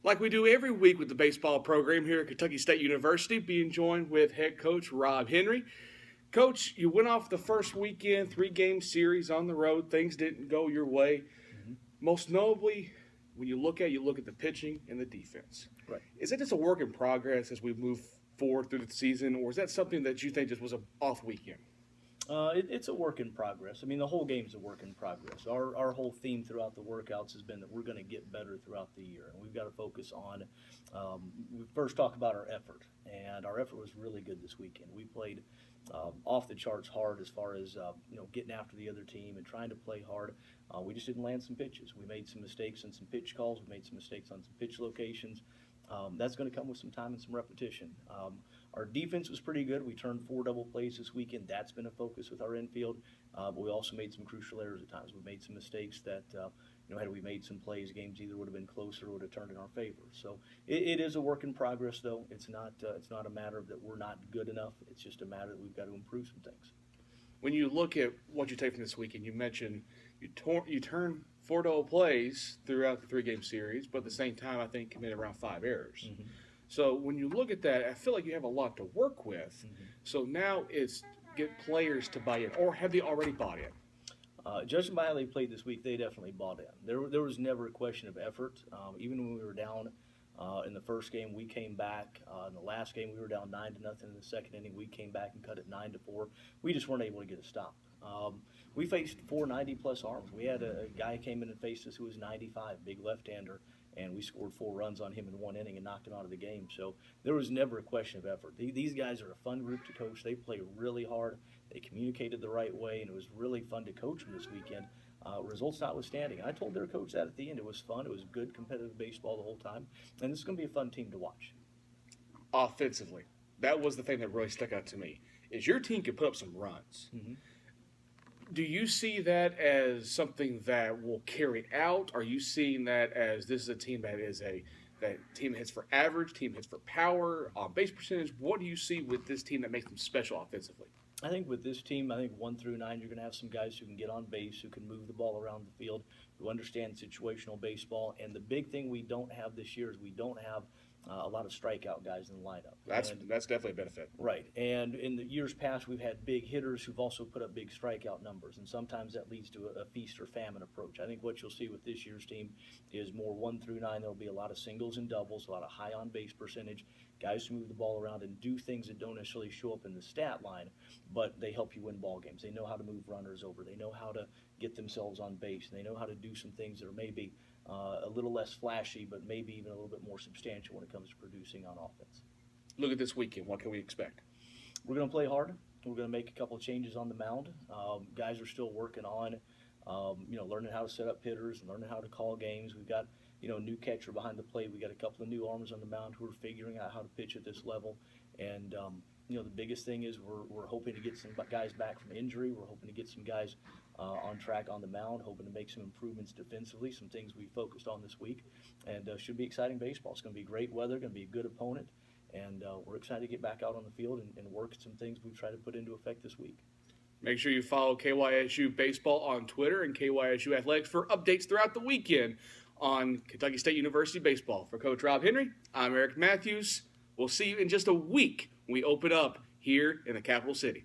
Like we do every week with the baseball program here at Kentucky State University, being joined with head coach Rob Henry. Coach, you went off the first weekend, 3-game series on the road. Things didn't go your way. Hmm. Most notably, when you look at the pitching and the defense. Right. Is it just a work in progress as we move forward through the season, or is that something that you think just was an off weekend? It's a work in progress. I mean, the whole game's a work in progress. Our whole theme throughout the workouts has been that we're going to get better throughout the year, and we've got to focus on. We first talk about our effort, and our effort was really good this weekend. We played off the charts hard as far as getting after the other team and trying to play hard. We just didn't land some pitches. We made some mistakes on some pitch calls. We made some mistakes on some pitch locations. That's going to come with some time and some repetition. Our defense was pretty good. We turned 4 double plays this weekend. That's been a focus with our infield. But we also made some crucial errors at times. We made some mistakes that, had we made some plays, games either would have been closer or would have turned in our favor. So it is a work in progress, though. It's not a matter of that we're not good enough. It's just a matter that we've got to improve some things. When you look at what you take from this weekend, you mentioned you turned 4 double plays throughout the 3-game series, but at the same time, I think committed around 5 errors. Mm-hmm. So when you look at that, I feel like you have a lot to work with. Mm-hmm. So now it's get players to buy in, or have they already bought in? Judging by how they played this week, they definitely bought in. There was never a question of effort. Even when we were down in the first game, we came back. In the last game, we were down 9-0 in the second inning. We came back and cut it 9-4. We just weren't able to get a stop. We faced 4 90-plus arms. We had a guy came in and faced us who was 95, big left-hander, and we scored 4 runs on him in 1 inning and knocked him out of the game. So there was never a question of effort. These guys are a fun group to coach. They play really hard. They communicated the right way, and it was really fun to coach them this weekend. Results notwithstanding. I told their coach that at the end. It was fun. It was good competitive baseball the whole time, and this is going to be a fun team to watch. Offensively, that was the thing that really stuck out to me, is your team can put up some runs. Mm-hmm. Do you see that as something that will carry out? Are you seeing that as this is a team that team hits for average, team hits for power, on base percentage? What do you see with this team that makes them special offensively? I think with this team, 1 through 9, you're going to have some guys who can get on base, who can move the ball around the field, who understand situational baseball. And the big thing we don't have this year is we don't have a lot of strikeout guys in the lineup. That's definitely a benefit. Right. And in the years past, we've had big hitters who've also put up big strikeout numbers, and sometimes that leads to a feast or famine approach. I think what you'll see with this year's team is more 1 through 9. There'll be a lot of singles and doubles, a lot of high on base percentage, guys who move the ball around and do things that don't necessarily show up in the stat line, but they help you win ball games. They know how to move runners over. They know how to get themselves on base. And they know how to do some things that are maybe a little less flashy, but maybe even a little bit more substantial when it comes to producing on offense. Look at this weekend. What can we expect? We're going to play hard. We're going to make a couple of changes on the mound. Guys are still working on, learning how to set up hitters and learning how to call games. We've got, a new catcher behind the plate. We got a couple of new arms on the mound who are figuring out how to pitch at this level. And the biggest thing is we're hoping to get some guys back from injury. We're hoping to get some guys on track on the mound, hoping to make some improvements defensively, some things we focused on this week. And should be exciting baseball. It's going to be great weather, going to be a good opponent. And we're excited to get back out on the field and work some things we've tried to put into effect this week. Make sure you follow KYSU Baseball on Twitter and KYSU Athletics for updates throughout the weekend on Kentucky State University Baseball. For Coach Rob Henry, I'm Eric Matthews. We'll see you in just a week when we open up here in the capital city.